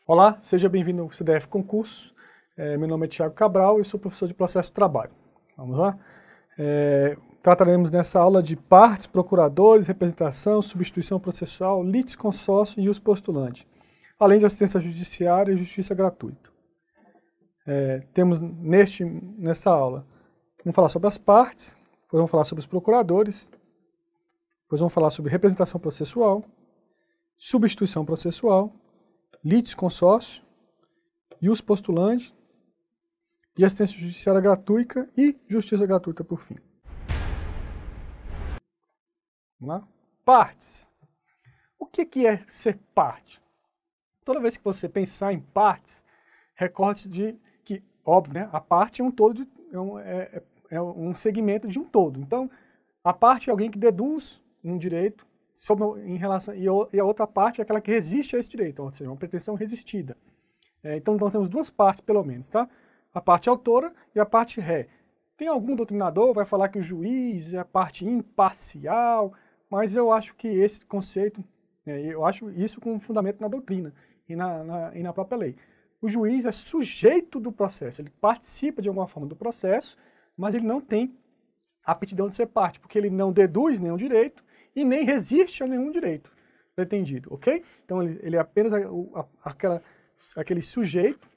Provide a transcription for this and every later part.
Olá, seja bem-vindo ao CDF Concurso. Meu nome é Thiago Cabral e sou professor de Processo de Trabalho. Vamos lá? Trataremos nessa aula de partes, procuradores, representação, substituição processual, litisconsórcio e os postulantes, além de assistência judiciária e justiça gratuita. Temos nessa aula, vamos falar sobre as partes, depois vamos falar sobre os procuradores, depois vamos falar sobre representação processual, substituição processual, litisconsórcio, e os postulantes, e assistência judiciária gratuita e justiça gratuita por fim. Vamos lá? Partes. O que é ser parte? Toda vez que você pensar em partes, recorde-se de que, óbvio, né, a parte é um todo, é um segmento de um todo. Então, a parte é alguém que deduz um direito em relação, e a outra parte é aquela que resiste a esse direito, ou seja, uma pretensão resistida. Então, nós temos duas partes, pelo menos, tá? A parte autora e a parte ré. Tem algum doutrinador que vai falar que o juiz é a parte imparcial, mas eu acho que esse conceito, eu acho isso com fundamento na doutrina e na própria lei. O juiz é sujeito do processo, ele participa de alguma forma do processo, mas ele não tem aptidão de ser parte, porque ele não deduz nenhum direito e nem resiste a nenhum direito pretendido, ok? Então ele é apenas aquele sujeito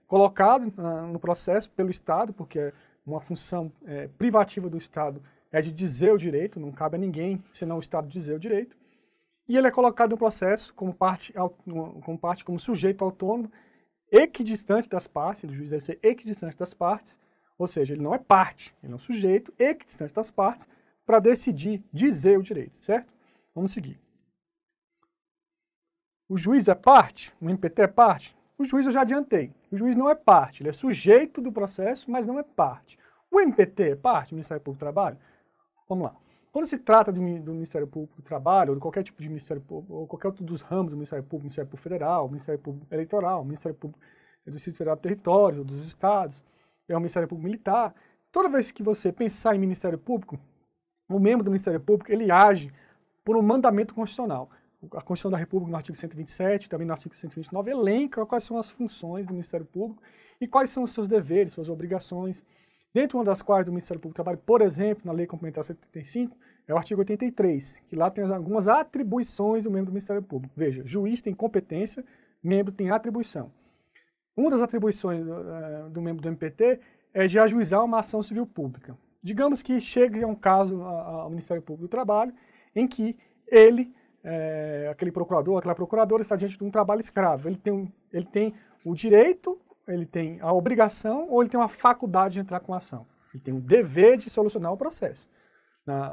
colocado no processo pelo Estado, porque uma função privativa do Estado é de dizer o direito, não cabe a ninguém, senão o Estado dizer o direito, e ele é colocado no processo como sujeito autônomo, equidistante das partes, o juiz deve ser equidistante das partes, ou seja, ele não é parte, ele é um sujeito equidistante das partes para decidir, dizer o direito, certo? Vamos seguir. O juiz é parte? O MPT é parte? O juiz eu já adiantei. O juiz não é parte, ele é sujeito do processo, mas não é parte. O MPT é parte, o Ministério Público do Trabalho? Vamos lá. Quando se trata do Ministério Público do Trabalho, ou de qualquer tipo de Ministério Público, ou qualquer outro dos ramos do Ministério Público, Ministério Público Federal, Ministério Público Eleitoral, Ministério Público do Distrito Federal do Território, dos Estados, o Ministério Público Militar, toda vez que você pensar em Ministério Público, o membro do Ministério Público, ele age por um mandamento constitucional. A Constituição da República, no artigo 127, também no artigo 129, elenca quais são as funções do Ministério Público e quais são os seus deveres, suas obrigações. Dentro de uma das quais o Ministério Público trabalha, por exemplo, na Lei Complementar 75, é o artigo 83, que lá tem algumas atribuições do membro do Ministério Público. Veja, juiz tem competência, membro tem atribuição. Uma das atribuições do membro do MPT é de ajuizar uma ação civil pública. Digamos que chegue a um caso ao Ministério Público do Trabalho em que ele, aquele procurador, aquela procuradora está diante de um trabalho escravo. Ele tem o direito, ele tem a obrigação ou ele tem uma faculdade de entrar com a ação. Ele tem o dever de solucionar o processo,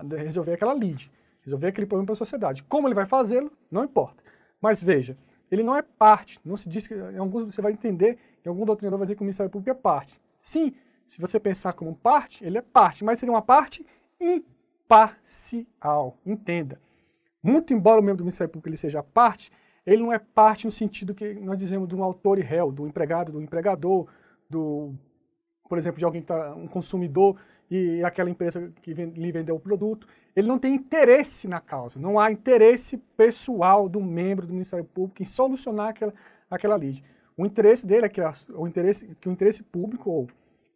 de resolver aquela lide, resolver aquele problema para a sociedade. Como ele vai fazê-lo, não importa. Mas veja, ele não é parte. Não se diz que, em alguns você vai entender, em algum doutrinador vai dizer que o Ministério Público é parte. Sim, se você pensar como parte, ele é parte, mas seria uma parte imparcial. Entenda. Muito embora o membro do Ministério Público ele seja parte, ele não é parte no sentido que nós dizemos de um autor e réu, do empregado, do empregador, por exemplo, de alguém que está um consumidor e aquela empresa que lhe vendeu o produto. Ele não tem interesse na causa, não há interesse pessoal do membro do Ministério Público em solucionar aquela lide. O interesse dele é que o interesse público, ou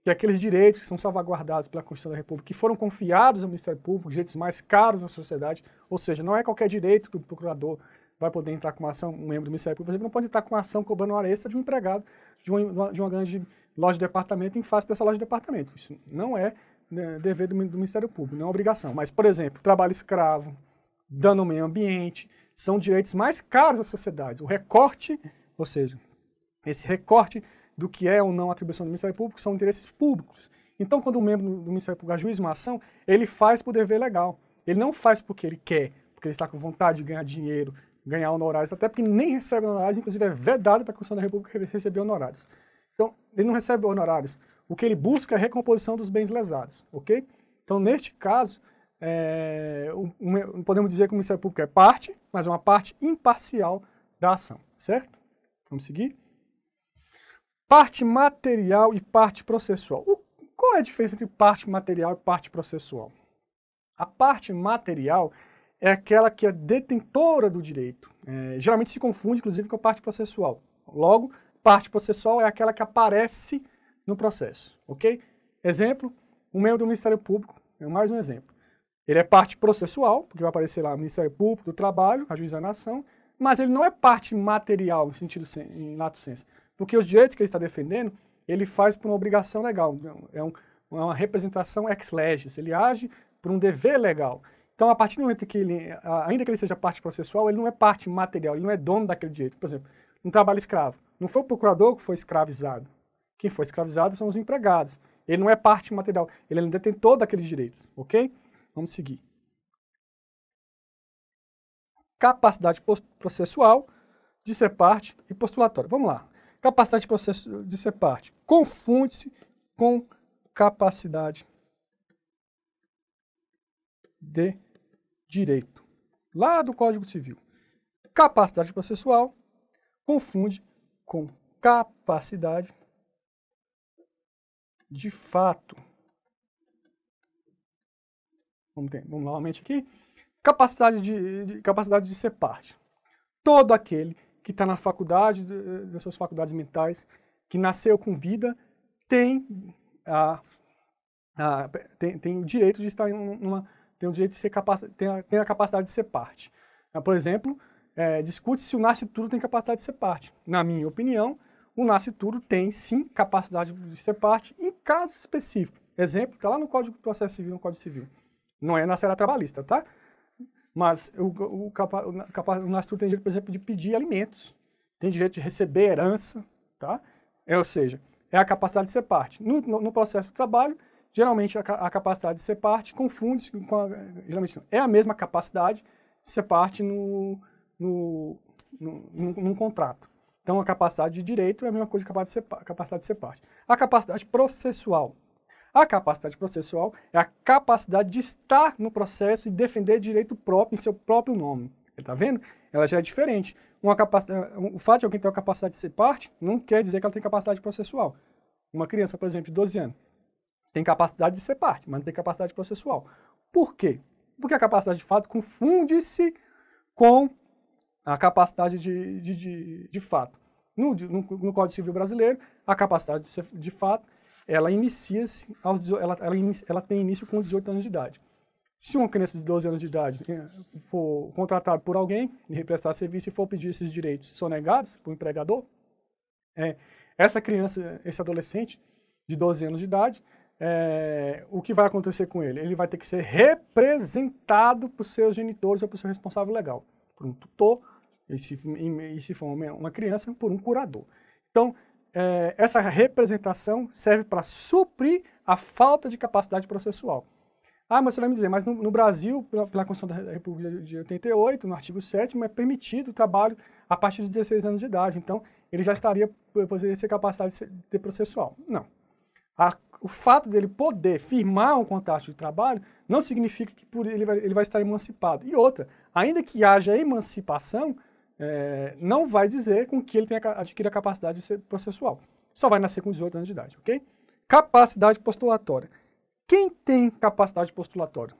que aqueles direitos que são salvaguardados pela Constituição da República, que foram confiados ao Ministério Público, direitos mais caros na sociedade, ou seja, não é qualquer direito que o procurador vai poder entrar com uma ação, um membro do Ministério Público, por exemplo, não pode entrar com uma ação cobrando hora extra de um empregado de uma grande loja de departamento em face dessa loja de departamento. Isso não é dever do Ministério Público, não é obrigação. Mas, por exemplo, trabalho escravo, dano ao meio ambiente, são direitos mais caros da sociedade. O recorte, ou seja, esse recorte do que é ou não a atribuição do Ministério Público são interesses públicos. Então, quando o membro do Ministério Público ajuiza uma ação, ele faz por dever legal. Ele não faz porque ele quer, porque ele está com vontade de ganhar dinheiro, ganhar honorários, até porque nem recebe honorários, inclusive é vedado para a Constituição da República receber honorários. Então, ele não recebe honorários. O que ele busca é a recomposição dos bens lesados, ok? Então, neste caso, podemos dizer que o Ministério Público é parte, mas é uma parte imparcial da ação, certo? Vamos seguir? Parte material e parte processual. Qual é a diferença entre parte material e parte processual? A parte material é aquela que é detentora do direito. Geralmente se confunde, inclusive, com a parte processual. Logo, parte processual é aquela que aparece no processo, ok? Exemplo, o membro do Ministério Público, é mais um exemplo. Ele é parte processual, porque vai aparecer lá o Ministério Público do Trabalho, a Justiça da Nação, mas ele não é parte material, no sentido, em lato sensu, porque os direitos que ele está defendendo, ele faz por uma obrigação legal, é uma representação ex legis, ele age por um dever legal. Então, a partir do momento que ele, ainda que ele seja parte processual, ele não é parte material, ele não é dono daquele direito. Por exemplo, um trabalho escravo. Não foi o procurador que foi escravizado. Quem foi escravizado são os empregados. Ele não é parte material, ele ainda tem todos aqueles direitos, ok? Vamos seguir. Capacidade processual de ser parte e postulatória. Vamos lá. Capacidade de ser parte confunde-se com capacidade de direito, lá do Código Civil. Capacidade processual confunde com capacidade de fato. Vamos novamente aqui. Capacidade de ser parte. Todo aquele que está na faculdade, das suas faculdades mentais, que nasceu com vida, tem o direito de estar tem o direito de ser tem a capacidade de ser parte. Por exemplo, discute se o nascituro tem capacidade de ser parte. Na minha opinião, o nascituro tem sim capacidade de ser parte em casos específicos. Exemplo, está lá no Código de Processo Civil, no Código Civil. Não é na seara trabalhista, tá? Mas o nascituro tem direito, por exemplo, de pedir alimentos. Tem direito de receber herança, tá? Ou seja, é a capacidade de ser parte. No processo do trabalho, geralmente a capacidade de ser parte confunde-se com geralmente não. É a mesma capacidade de ser parte num contrato. Então, a capacidade de direito é a mesma coisa que a capacidade de ser parte. A capacidade processual. A capacidade processual é a capacidade de estar no processo e defender direito próprio em seu próprio nome. Está vendo? Ela já é diferente. O fato de alguém ter a capacidade de ser parte não quer dizer que ela tem capacidade processual. Uma criança, por exemplo, de 12 anos, tem capacidade de ser parte, mas não tem capacidade processual. Por quê? Porque a capacidade de fato confunde-se com a capacidade de fato. No Código Civil Brasileiro, a capacidade de fato, ela inicia-se, ela tem início com 18 anos de idade. Se uma criança de 12 anos de idade for contratada por alguém e prestar serviço e for pedir esses direitos sonegados por um empregador, essa criança, esse adolescente de 12 anos de idade, o que vai acontecer com ele? Ele vai ter que ser representado por seus genitores ou por seu responsável legal, por um tutor, e se for uma criança, por um curador. Então, essa representação serve para suprir a falta de capacidade processual. Ah, mas você vai me dizer, mas no Brasil, pela Constituição da República de 88, no artigo 7º, é permitido o trabalho a partir dos 16 anos de idade. Então, ele já poderia ser capaz de ter processual. Não. O fato dele poder firmar um contrato de trabalho não significa que ele vai estar emancipado. E outra, ainda que haja emancipação, não vai dizer com que ele tenha adquirido a capacidade de ser processual. Só vai nascer com 18 anos de idade, ok? Capacidade postulatória. Quem tem capacidade postulatória?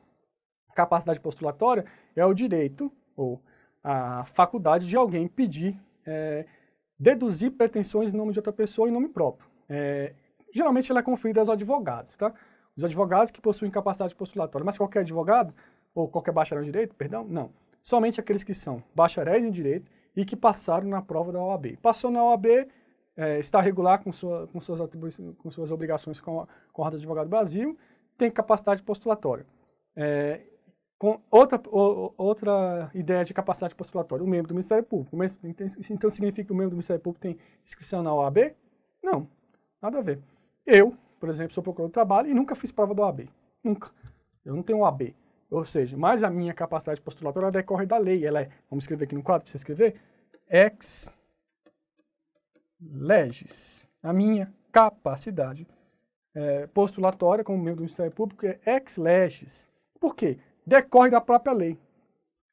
Capacidade postulatória é o direito ou a faculdade de alguém pedir, deduzir pretensões em nome de outra pessoa em nome próprio. Geralmente ela é conferida aos advogados, tá? Os advogados que possuem capacidade postulatória. Mas qualquer advogado, ou qualquer bacharel em direito, perdão, não. Somente aqueles que são bacharéis em direito e que passaram na prova da OAB. Passou na OAB, está regular com suas obrigações com a Ordem do Advogado do Brasil, tem capacidade postulatória. Com outra ideia de capacidade postulatória, o membro do Ministério Público. Então significa que o membro do Ministério Público tem inscrição na OAB? Não, nada a ver. Eu, por exemplo, sou procurador do trabalho e nunca fiz prova da OAB. Nunca. Eu não tenho OAB. Ou seja, mas a minha capacidade postulatória decorre da lei. Ela é, vamos escrever aqui no quadro para você escrever, ex legis. A minha capacidade postulatória como membro do Ministério Público é ex legis. Por quê? Decorre da própria lei.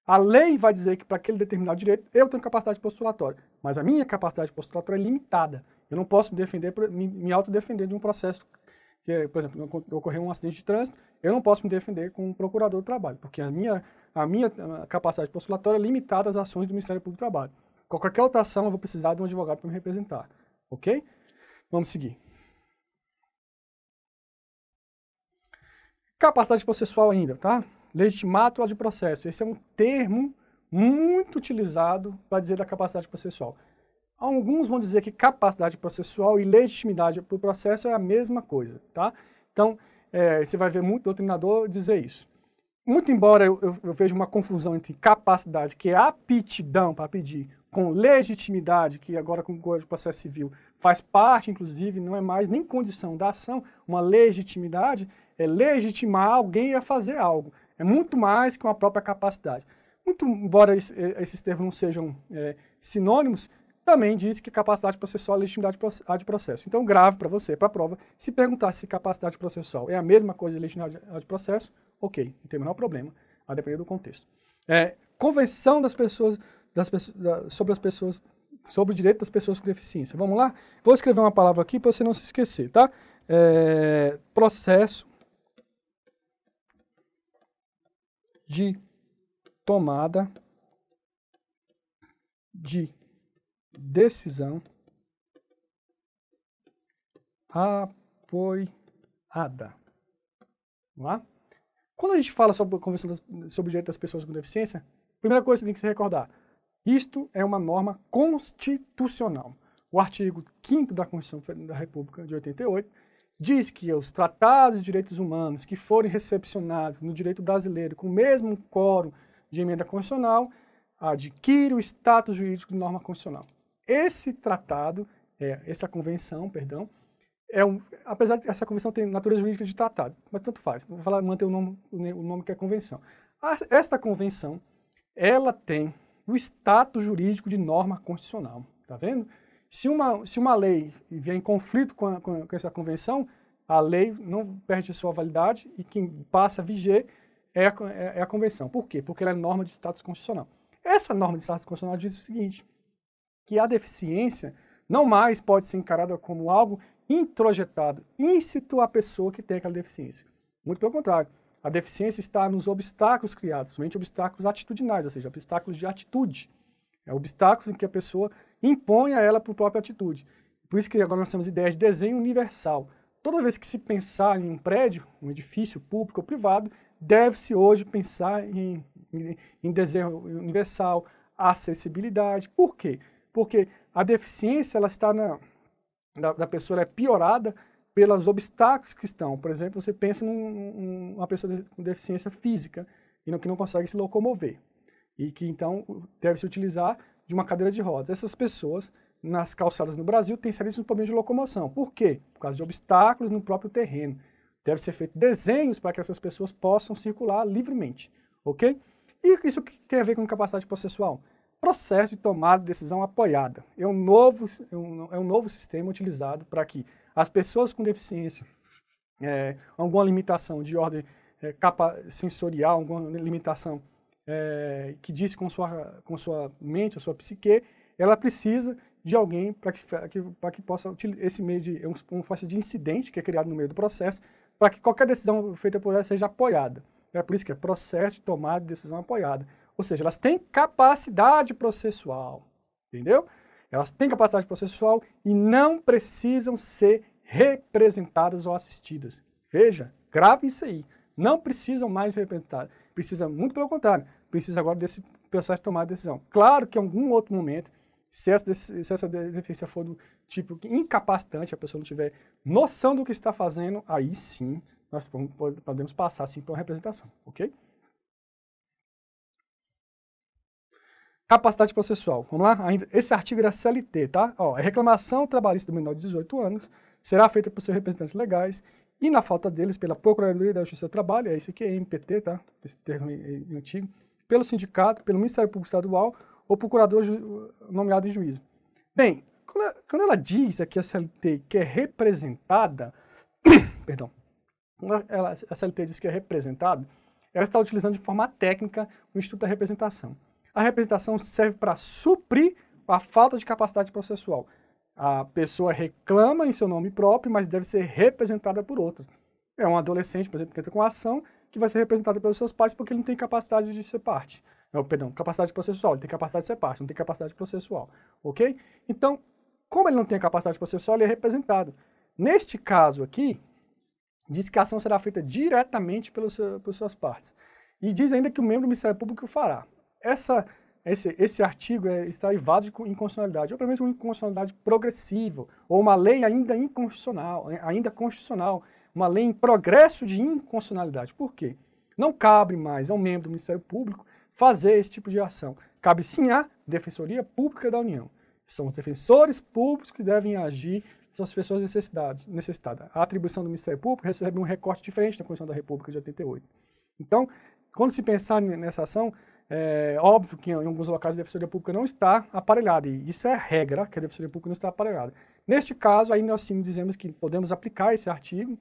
A lei vai dizer que para aquele determinado direito eu tenho capacidade postulatória, mas a minha capacidade postulatória é limitada. Eu não posso me autodefender de um processo que, por exemplo, ocorreu um acidente de trânsito, eu não posso me defender com um procurador do trabalho, porque a minha capacidade postulatória é limitada às ações do Ministério Público do Trabalho. Qualquer outra ação eu vou precisar de um advogado para me representar, ok? Vamos seguir. Capacidade processual ainda, tá? Legitimato ad processo. Esse é um termo muito utilizado para dizer da capacidade processual. Alguns vão dizer que capacidade processual e legitimidade para o processo é a mesma coisa, tá? Então, você vai ver muito doutrinador dizer isso. Muito embora eu veja uma confusão entre capacidade, que é aptidão para pedir, com legitimidade, que agora com o Código de Processo Civil faz parte, inclusive, não é mais nem condição da ação, uma legitimidade é legitimar alguém a fazer algo. É muito mais que uma própria capacidade. Muito embora esses termos não sejam sinônimos, também diz que capacidade processual é legitimidade ad processo. Então, grave para você, para a prova, se perguntar se capacidade processual é a mesma coisa de legitimidade ad processo, ok, não tem o menor problema, a depender do contexto. Convenção sobre o direito das pessoas com deficiência. Vamos lá? Vou escrever uma palavra aqui para você não se esquecer, tá? Processo de tomada de decisão apoiada. Vamos lá? Quando a gente fala sobre a Convenção sobre o Direito das Pessoas com Deficiência, a primeira coisa que você tem que se recordar, isto é uma norma constitucional. O artigo 5º da Constituição da República de 88 diz que os tratados de direitos humanos que forem recepcionados no direito brasileiro com o mesmo quórum de emenda constitucional adquire o status jurídico de norma constitucional. Esse tratado, essa convenção, perdão, apesar de essa convenção ter natureza jurídica de tratado, mas tanto faz, vou manter o nome que é convenção. Esta convenção, ela tem o status jurídico de norma constitucional, tá vendo? Se uma lei vier em conflito com essa convenção, a lei não perde sua validade e quem passa a viger é a convenção. Por quê? Porque ela é norma de status constitucional. Essa norma de status constitucional diz o seguinte, que a deficiência não mais pode ser encarada como algo introjetado, íncito à pessoa que tem aquela deficiência. Muito pelo contrário, a deficiência está nos obstáculos criados, somente obstáculos atitudinais, ou seja, obstáculos de atitude. Obstáculos em que a pessoa impõe a ela por própria atitude. Por isso que agora nós temos ideia de desenho universal. Toda vez que se pensar em um prédio, um edifício público ou privado, deve-se hoje pensar em desenho universal, acessibilidade. Por quê? Porque a deficiência ela está da pessoa, ela é piorada pelos obstáculos que estão. Por exemplo, você pensa numa pessoa com deficiência física e que não consegue se locomover. E que, então, deve se utilizar de uma cadeira de rodas. Essas pessoas, nas calçadas no Brasil, têm seríssimos problemas de locomoção. Por quê? Por causa de obstáculos no próprio terreno. Deve ser feito desenhos para que essas pessoas possam circular livremente, ok? E isso que tem a ver com capacidade processual? Processo de tomada de decisão apoiada. É um novo sistema utilizado para que as pessoas com deficiência, alguma limitação de ordem sensorial, alguma limitação que diz com sua mente, a sua psique, ela precisa de alguém para que possa utilizar esse meio de uma força de incidente que é criado no meio do processo, para que qualquer decisão feita por ela seja apoiada. É por isso que é processo de tomada de decisão apoiada. Ou seja, elas têm capacidade processual, entendeu? Elas têm capacidade processual e não precisam ser representadas ou assistidas. Veja, grave isso aí. Não precisam mais representar. Precisa, muito pelo contrário, precisa agora desse processo de tomada de decisão. Claro que em algum outro momento, se essa deficiência for do tipo incapacitante, a pessoa não tiver noção do que está fazendo, aí sim nós podemos passar assim, por uma representação, ok? Capacidade processual. Vamos lá? Esse artigo é da CLT, tá? A reclamação trabalhista do menor de 18 anos será feita por seus representantes legais e, na falta deles, pela Procuradoria da Justiça do Trabalho, esse aqui é MPT, tá? Esse termo é antigo, pelo sindicato, pelo Ministério Público Estadual ou procurador nomeado em juízo. Bem, quando ela diz aqui a CLT que é representada, perdão, quando a CLT diz que é representada, ela está utilizando de forma técnica o Instituto da Representação. A representação serve para suprir a falta de capacidade processual. A pessoa reclama em seu nome próprio, mas deve ser representada por outro. É um adolescente, por exemplo, que entra com a ação, que vai ser representada pelos seus pais porque ele não tem capacidade de ser parte. Não, perdão, capacidade processual, ele tem capacidade de ser parte, não tem capacidade processual, ok? Então, como ele não tem a capacidade processual, ele é representado. Neste caso aqui, diz que a ação será feita diretamente pelas suas partes. E diz ainda que o membro do Ministério Público o fará. Esse artigo está eivado de inconstitucionalidade, ou pelo menos uma inconstitucionalidade progressiva, ou uma lei ainda inconstitucional, ainda constitucional, uma lei em progresso de inconstitucionalidade. Por quê? Não cabe mais ao membro do Ministério Público fazer esse tipo de ação. Cabe sim à Defensoria Pública da União. São os defensores públicos que devem agir sobre as pessoas necessitadas. A atribuição do Ministério Público recebe um recorte diferente da Constituição da República de 88. Então, quando se pensar nessa ação, é óbvio que em alguns locais a Defensoria Pública não está aparelhada, e isso é regra, que a Defensoria Pública não está aparelhada. Neste caso, aí nós sim dizemos que podemos aplicar esse artigo,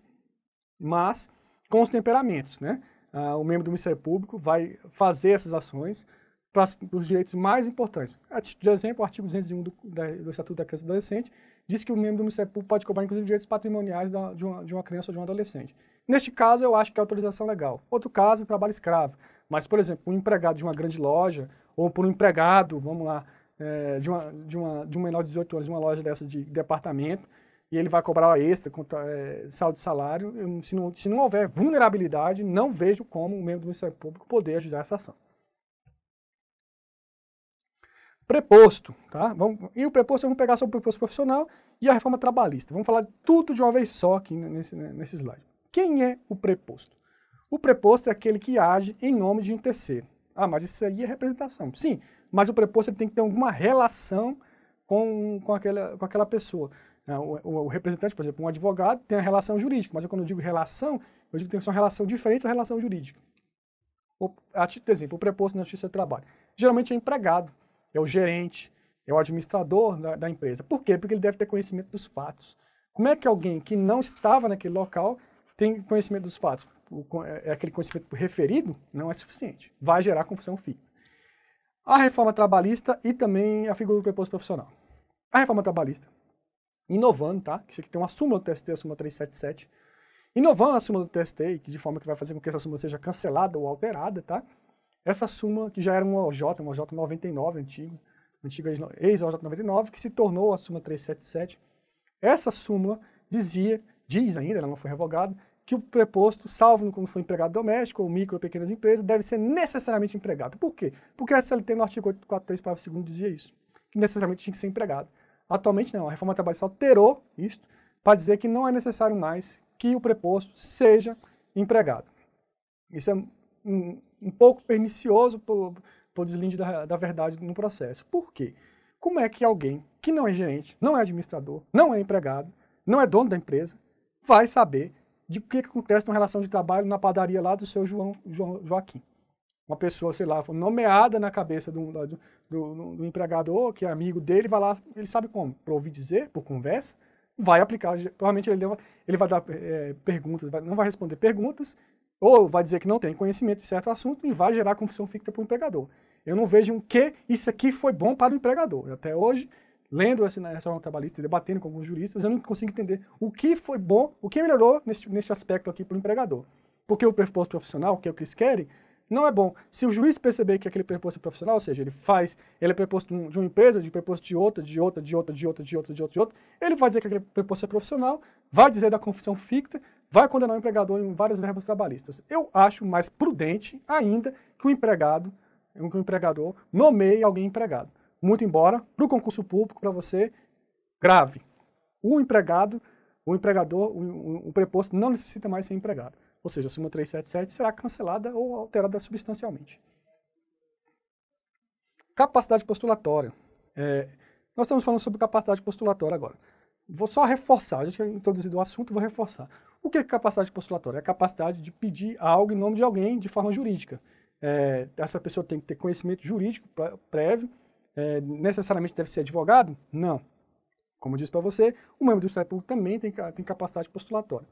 mas com os temperamentos, né? O membro do Ministério Público vai fazer essas ações para os direitos mais importantes. De exemplo, o artigo 201 do Estatuto da Criança e do Adolescente diz que o membro do Ministério Público pode cobrar, inclusive, direitos patrimoniais de uma criança ou de um adolescente. Neste caso, eu acho que é autorização legal. Outro caso, o trabalho escravo. Mas, por exemplo, um empregado de uma grande loja, ou por um empregado, vamos lá, de um menor de 18 anos, de uma loja dessa de departamento, e ele vai cobrar extra, saldo de salário, se não houver vulnerabilidade, não vejo como um membro do Ministério Público poder ajuizar essa ação. Preposto, tá? E o preposto, vamos pegar só o preposto profissional e a reforma trabalhista. Vamos falar tudo de uma vez só aqui nesse slide. Quem é o preposto? O preposto é aquele que age em nome de um terceiro. Ah, mas isso aí é representação. Sim, mas o preposto ele tem que ter alguma relação com aquela pessoa. O representante, por exemplo, um advogado tem a relação jurídica, mas quando eu digo relação, eu digo que tem uma relação diferente da relação jurídica. A título de exemplo, o preposto na Justiça do Trabalho. Geralmente é empregado, é o gerente, é o administrador da empresa. Por quê? Porque ele deve ter conhecimento dos fatos. Como é que alguém que não estava naquele local tem conhecimento dos fatos? Aquele conhecimento referido não é suficiente. Vai gerar confusão ficta. A reforma trabalhista e também a figura do preposto profissional. A reforma trabalhista, inovando, tá? Isso aqui tem uma súmula do TST, a súmula 377. Inovando a súmula do TST, de forma que vai fazer com que essa súmula seja cancelada ou alterada, tá? Essa súmula, que já era uma OJ 99 antiga ex-OJ 99, que se tornou a súmula 377. Essa súmula diz ainda, ela não foi revogada, que o preposto, salvo quando for empregado doméstico ou micro ou pequenas empresas, deve ser necessariamente empregado. Por quê? Porque a SLT no artigo 843, parágrafo 2º, dizia isso, que necessariamente tinha que ser empregado. Atualmente não, a reforma trabalhista alterou isto para dizer que não é necessário mais que o preposto seja empregado. Isso é um pouco pernicioso para o deslinde da verdade no processo. Por quê? Como é que alguém que não é gerente, não é administrador, não é empregado, não é dono da empresa, vai saber de o que acontece na relação de trabalho na padaria lá do seu Joaquim? Uma pessoa, sei lá, nomeada na cabeça do empregador, que é amigo dele, vai lá, ele sabe como? Por ouvir dizer, por conversa, vai aplicar. Provavelmente ele vai dar perguntas, não vai responder perguntas, ou vai dizer que não tem conhecimento de certo assunto e vai gerar confusão ficta para o empregador. Eu não vejo isso aqui foi bom para o empregador. Até hoje, lendo essa reforma trabalhista e debatendo com alguns juristas, eu não consigo entender o que foi bom, o que melhorou neste aspecto aqui para o empregador. Porque o preposto profissional, que é o que eles querem, não é bom. Se o juiz perceber que aquele preposto é profissional, ou seja, ele é preposto de uma empresa, de preposto de outra, ele vai dizer que aquele preposto é profissional, vai dizer da confusão ficta, vai condenar o empregador em várias verbas trabalhistas. Eu acho mais prudente ainda que o empregador nomeie alguém empregado. Muito embora, para o concurso público, para você, grave. O preposto não necessita mais ser empregado. Ou seja, a súmula 377 será cancelada ou alterada substancialmente. Capacidade postulatória. Nós estamos falando sobre capacidade postulatória agora. Vou só reforçar, a gente já introduzido o assunto, vou reforçar. O que é capacidade postulatória? É a capacidade de pedir algo em nome de alguém de forma jurídica. Essa pessoa tem que ter conhecimento jurídico prévio. Necessariamente deve ser advogado? Não. Como eu disse para você, o membro do Ministério Público também tem capacidade postulatória.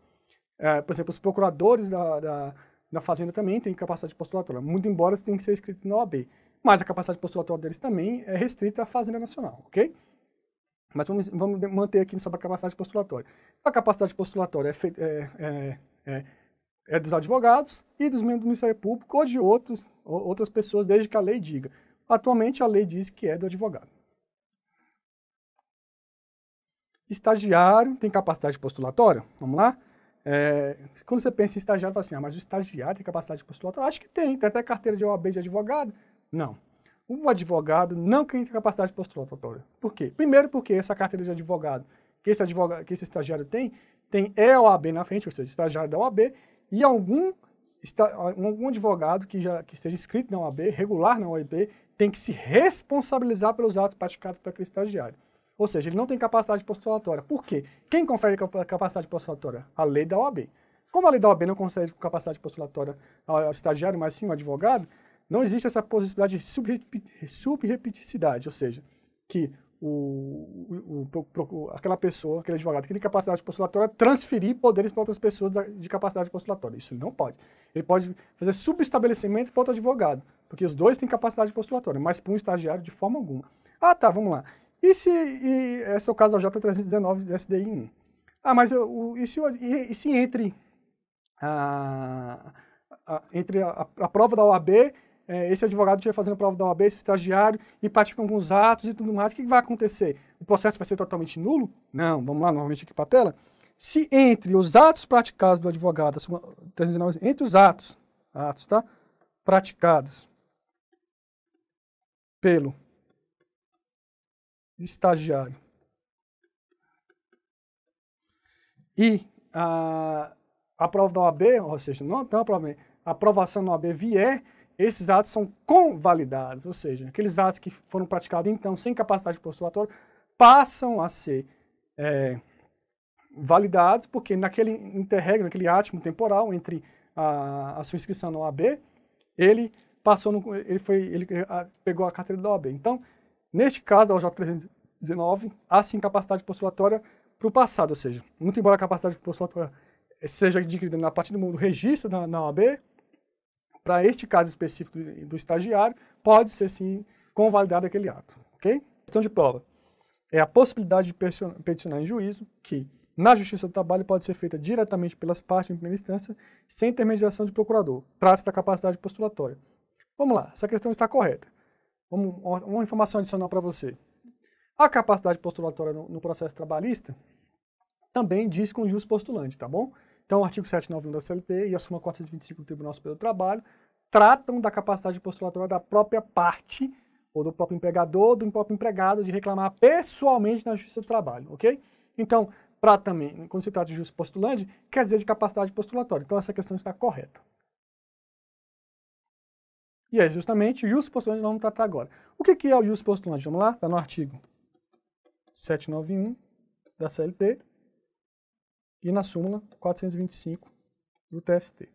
Por exemplo, os procuradores da Fazenda também têm capacidade postulatória, muito embora isso tenha que ser escrito na OAB. Mas a capacidade postulatória deles também é restrita à Fazenda Nacional, ok? Mas vamos manter aqui sobre a capacidade postulatória. A capacidade postulatória é dos advogados e dos membros do Ministério Público ou de outras pessoas, desde que a lei diga. Atualmente, a lei diz que é do advogado. Estagiário tem capacidade postulatória? Vamos lá? Quando você pensa em estagiário, você fala assim, mas o estagiário tem capacidade postulatória? Acho que tem até carteira de OAB de advogado. Não. O advogado não tem capacidade postulatória. Por quê? Primeiro porque essa carteira de advogado que esse estagiário tem OAB na frente, ou seja, estagiário da OAB, e algum advogado que esteja inscrito na OAB, regular na OAB, tem que se responsabilizar pelos atos praticados por aquele estagiário. Ou seja, ele não tem capacidade postulatória. Por quê? Quem confere capacidade postulatória? A lei da OAB. Como a lei da OAB não concede capacidade postulatória ao estagiário, mas sim ao advogado, não existe essa possibilidade de subrepeticidade, ou seja, que aquela pessoa, aquele advogado que tem capacidade postulatória, transferir poderes para outras pessoas de capacidade postulatória. Isso ele não pode. Ele pode fazer subestabelecimento para outro advogado, porque os dois têm capacidade postulatória, mas para um estagiário de forma alguma. Ah, tá, vamos lá. Esse é o caso da J319 do SDI 1. Ah, mas e se entre a prova da OAB, esse advogado estiver fazendo a prova da OAB, esse estagiário, e pratica alguns atos e tudo mais, o que vai acontecer? O processo vai ser totalmente nulo? Não, vamos lá, novamente aqui para a tela. Se entre os atos praticados do advogado, entre os atos, tá? Praticados pelo estagiário e a prova da OAB, ou seja, não tem problema, a aprovação da OAB vier, esses atos são convalidados, ou seja, aqueles atos que foram praticados então sem capacidade postulatória passam a ser validados, porque naquele interregno, naquele átimo temporal entre a sua inscrição na OAB, ele pegou a carteira da OAB. Então, neste caso, da OJ319, há sim capacidade postulatória para o passado, ou seja, muito embora a capacidade postulatória seja adquirida na partir do registro na OAB, para este caso específico do estagiário, pode ser sim convalidado aquele ato, ok? Questão de prova. É a possibilidade de peticionar em juízo que, na Justiça do Trabalho, pode ser feita diretamente pelas partes em primeira instância, sem intermediação de procurador. Trata-se da capacidade postulatória. Vamos lá, essa questão está correta. Uma informação adicional para você. A capacidade postulatória no processo trabalhista também diz com o jus postulante, tá bom? Então, o artigo 791 da CLT e a súmula 425 do Tribunal Superior do Trabalho tratam da capacidade postulatória da própria parte, ou do próprio empregador, ou do próprio empregado, de reclamar pessoalmente na Justiça do Trabalho, ok? Então, também, quando se trata de jus postulante, quer dizer de capacidade postulatória. Então, essa questão está correta. E é justamente o jus postulante que nós vamos tratar agora. O que é o jus postulante? Vamos lá? Está no artigo 791 da CLT e na súmula 425 do TST.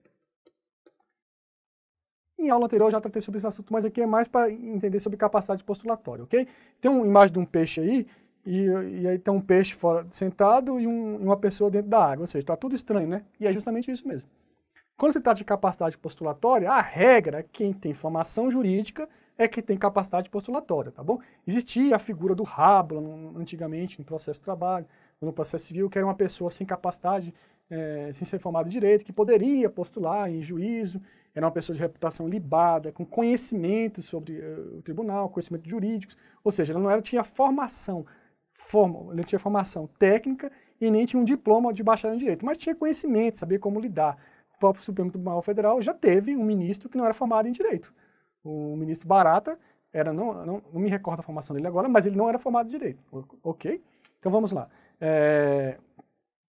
Em aula anterior eu já tratei sobre esse assunto, mas aqui é mais para entender sobre capacidade postulatória, ok? Tem uma imagem de um peixe aí, e aí tem um peixe fora sentado e uma pessoa dentro da água, ou seja, está tudo estranho, né? E é justamente isso mesmo. Quando se trata de capacidade postulatória, a regra, quem tem formação jurídica é que tem capacidade postulatória, tá bom? Existia a figura do rábula antigamente no processo de trabalho, no processo civil, que era uma pessoa sem capacidade, sem ser formada em direito, que poderia postular em juízo, era uma pessoa de reputação libada, com conhecimento sobre o tribunal, conhecimentos jurídicos, ou seja, ela não tinha formação técnica e nem tinha um diploma de bacharel em direito, mas tinha conhecimento, sabia como lidar. O próprio Supremo Tribunal Federal já teve um ministro que não era formado em direito. O ministro Barata, não me recordo a formação dele agora, mas ele não era formado em direito, ok? Então vamos lá.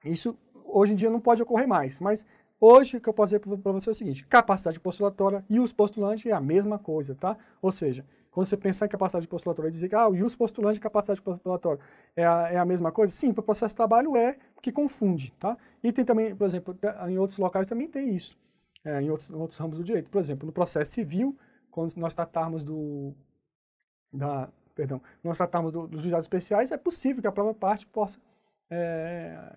Isso hoje em dia não pode ocorrer mais, mas hoje o que eu posso dizer para você é o seguinte: capacidade postulatória e os postulantes é a mesma coisa, tá? Ou seja, quando você pensar em capacidade postulatória e dizer que o ius postulante e capacidade postulatória é a mesma coisa, sim, para o processo de trabalho que confunde, tá? E tem também, por exemplo, em outros locais também tem isso, em outros ramos do direito. Por exemplo, no processo civil, quando nós tratarmos dos juizados especiais, é possível que a própria parte possa,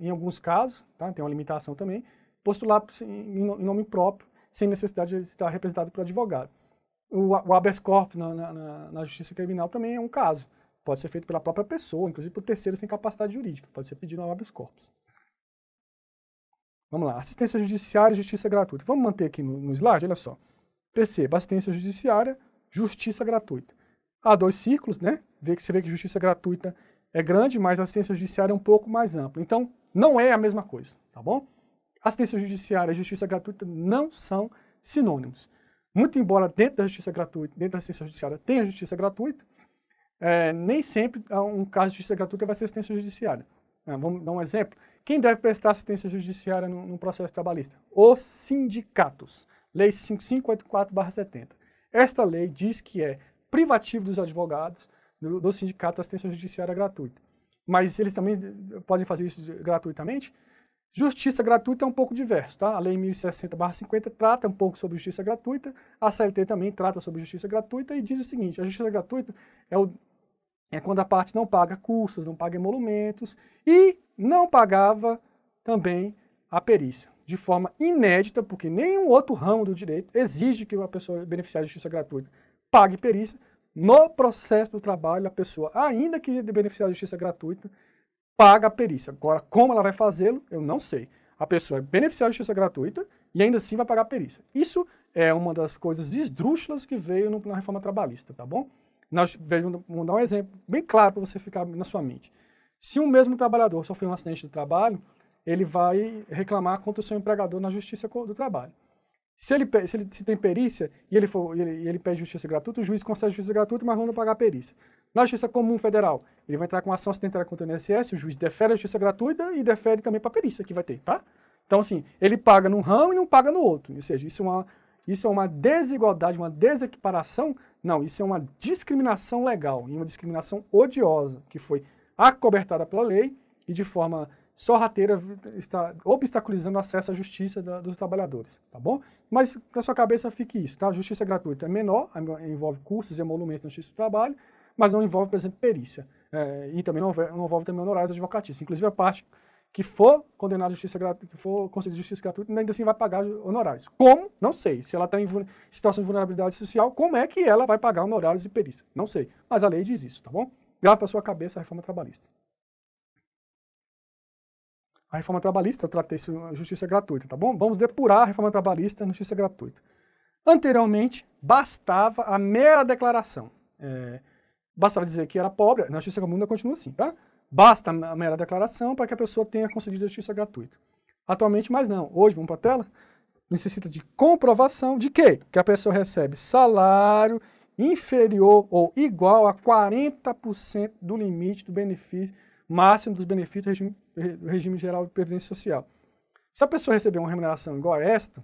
em alguns casos, tá? Tem uma limitação também, postular em nome próprio, sem necessidade de estar representado por advogado. O habeas corpus na justiça criminal também é um caso. Pode ser feito pela própria pessoa, inclusive por terceiro sem capacidade jurídica. Pode ser pedido no habeas corpus. Vamos lá, assistência judiciária e justiça gratuita. Vamos manter aqui no slide, olha só. Perceba, assistência judiciária, justiça gratuita. Há dois círculos, né? Você vê que justiça gratuita é grande, mas assistência judiciária é um pouco mais ampla. Então, não é a mesma coisa, tá bom? Assistência judiciária e justiça gratuita não são sinônimos. Muito embora dentro da justiça gratuita, dentro da assistência judiciária tenha justiça gratuita, nem sempre um caso de justiça gratuita vai ser assistência judiciária. Vamos dar um exemplo. Quem deve prestar assistência judiciária no processo trabalhista? Os sindicatos. Lei 5584/70. Esta lei diz que é privativo dos advogados, dos sindicatos, a assistência judiciária gratuita. Mas eles também podem fazer isso gratuitamente? Justiça gratuita é um pouco diverso, tá? A Lei 1060/50 trata um pouco sobre justiça gratuita, a CLT também trata sobre justiça gratuita e diz o seguinte: a justiça gratuita é quando a parte não paga custos, não paga emolumentos e não pagava também a perícia, de forma inédita, porque nenhum outro ramo do direito exige que uma pessoa beneficiária de justiça gratuita pague perícia. No processo do trabalho, a pessoa, ainda que beneficiária de justiça gratuita, paga a perícia. Agora, como ela vai fazê-lo, eu não sei. A pessoa é beneficiária de justiça gratuita e ainda assim vai pagar a perícia. Isso é uma das coisas esdrúxulas que veio na reforma trabalhista, tá bom? Vamos dar um exemplo bem claro para você ficar na sua mente. Se um mesmo trabalhador sofreu um acidente do trabalho, ele vai reclamar contra o seu empregador na justiça do trabalho. Se tem perícia e ele pede justiça gratuita, o juiz concede justiça gratuita, mas não pagar a perícia. Na Justiça Comum Federal, ele vai entrar com ação acidentária contra o INSS, o juiz defere a justiça gratuita e defere também para a perícia que vai ter, tá? Então, assim, ele paga num ramo e não paga no outro. Ou seja, isso é uma desigualdade, uma desequiparação. Não, isso é uma discriminação legal e uma discriminação odiosa, que foi acobertada pela lei e de forma sorrateira está obstaculizando o acesso à justiça dos trabalhadores, tá bom? Mas na sua cabeça fique isso, tá? A justiça gratuita é menor, envolve custos e emolumentos na justiça do trabalho, mas não envolve, por exemplo, perícia. E também não envolve também honorários advocatícios. Inclusive a parte que for condenada à justiça gratuita, que for concedida justiça gratuita, ainda assim vai pagar honorários. Como? Não sei. Se ela está em situação de vulnerabilidade social, como é que ela vai pagar honorários e perícia? Não sei. Mas a lei diz isso, tá bom? Grave para sua cabeça a reforma trabalhista. A reforma trabalhista, eu tratei isso justiça gratuita, tá bom? Vamos depurar a reforma trabalhista na justiça gratuita. Anteriormente, bastava a mera declaração. Bastava dizer que era pobre, na justiça comum ainda continua assim, tá? Basta a mera declaração para que a pessoa tenha concedido a justiça gratuita. Atualmente, mais não. Hoje, vamos para a tela, necessita de comprovação de quê? Que a pessoa recebe salário inferior ou igual a 40% do limite do benefício máximo dos benefícios do regime geral de previdência social. Se a pessoa receber uma remuneração igual a esta,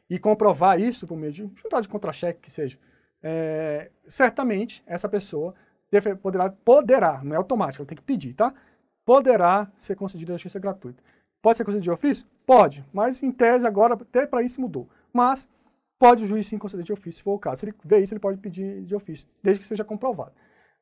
e comprovar isso por meio de juntar de contra-cheque que seja, certamente essa pessoa poderá, não é automático, ela tem que pedir, tá? Poderá ser concedida a justiça gratuita. Pode ser concedida de ofício? Pode, mas em tese agora até para isso mudou. Mas pode o juiz sim conceder de ofício, se for o caso. Se ele vê isso, ele pode pedir de ofício, desde que seja comprovado.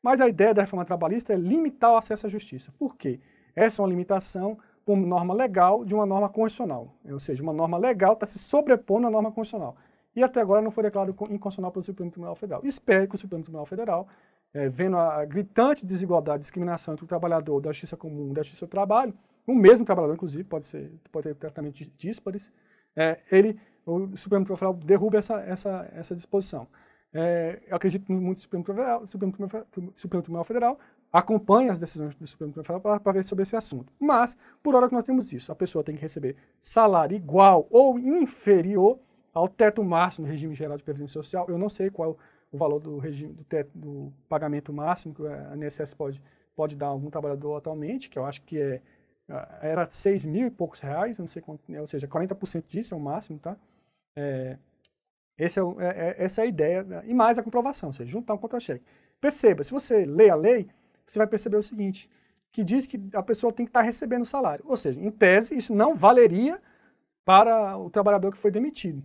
Mas a ideia da reforma trabalhista é limitar o acesso à justiça. Por quê? Essa é uma limitação por norma legal de uma norma constitucional. Ou seja, uma norma legal está se sobrepondo à norma constitucional. E até agora não foi declarado inconstitucional pelo Supremo Tribunal Federal. Espero que o Supremo Tribunal Federal, vendo a gritante desigualdade e discriminação entre o trabalhador da justiça comum e da justiça do trabalho, o mesmo trabalhador, inclusive, pode ter tratamento díspares, o Supremo Tribunal Federal derruba essa disposição. Eu acredito muito no Supremo Tribunal Federal, acompanha as decisões do Supremo Tribunal Federal para ver sobre esse assunto. Mas, por hora que nós temos isso, a pessoa tem que receber salário igual ou inferior ao teto máximo do regime geral de previdência social. Eu não sei qual o valor do pagamento máximo que a INSS pode dar a algum trabalhador atualmente, que eu acho que era 6 mil e poucos reais, eu não sei quanto, ou seja, 40% disso é o máximo, tá? Essa é a ideia, e mais a comprovação, ou seja, juntar um contra-cheque. Perceba, se você lê a lei, você vai perceber o seguinte, que diz que a pessoa tem que estar recebendo salário. Ou seja, em tese, isso não valeria para o trabalhador que foi demitido.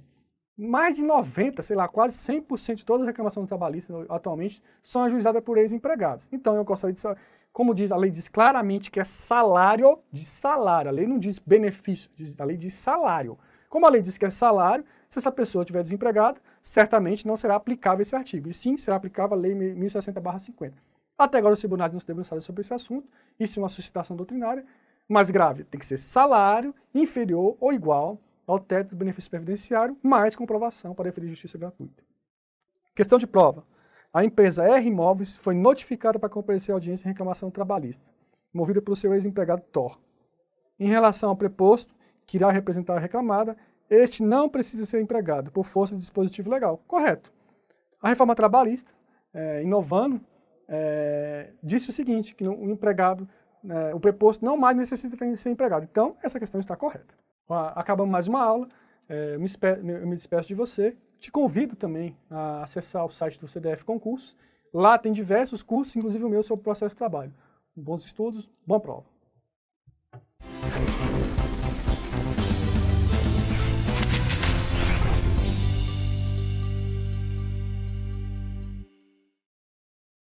Mais de 90%, sei lá, quase 100% de todas as reclamações trabalhistas atualmente são ajuizadas por ex-empregados. Então, eu gostaria de saber, como diz, a lei diz claramente que é salário de salário. A lei não diz benefício, a lei diz salário. Como a lei diz que é salário, se essa pessoa estiver desempregada, certamente não será aplicável esse artigo. E sim, será aplicável a lei 1060/50. Até agora os tribunais não se debruçaram sobre esse assunto. Isso é uma suscitação doutrinária. Mais grave, tem que ser salário inferior ou igual ao teto do benefício previdenciário, mais comprovação para deferir justiça gratuita. Questão de prova. A empresa R Imóveis foi notificada para comparecer à audiência em reclamação trabalhista, movida pelo seu ex-empregado Thor. Em relação ao preposto, que irá representar a reclamada, este não precisa ser empregado por força de dispositivo legal. Correto. A reforma trabalhista, inovando, disse o seguinte, que o empregado, o preposto não mais necessita ser empregado. Então, essa questão está correta. Acabamos mais uma aula, eu me despeço de você. Te convido também a acessar o site do CDF Concursos. Lá tem diversos cursos, inclusive o meu sobre processo de trabalho. Bons estudos, boa prova.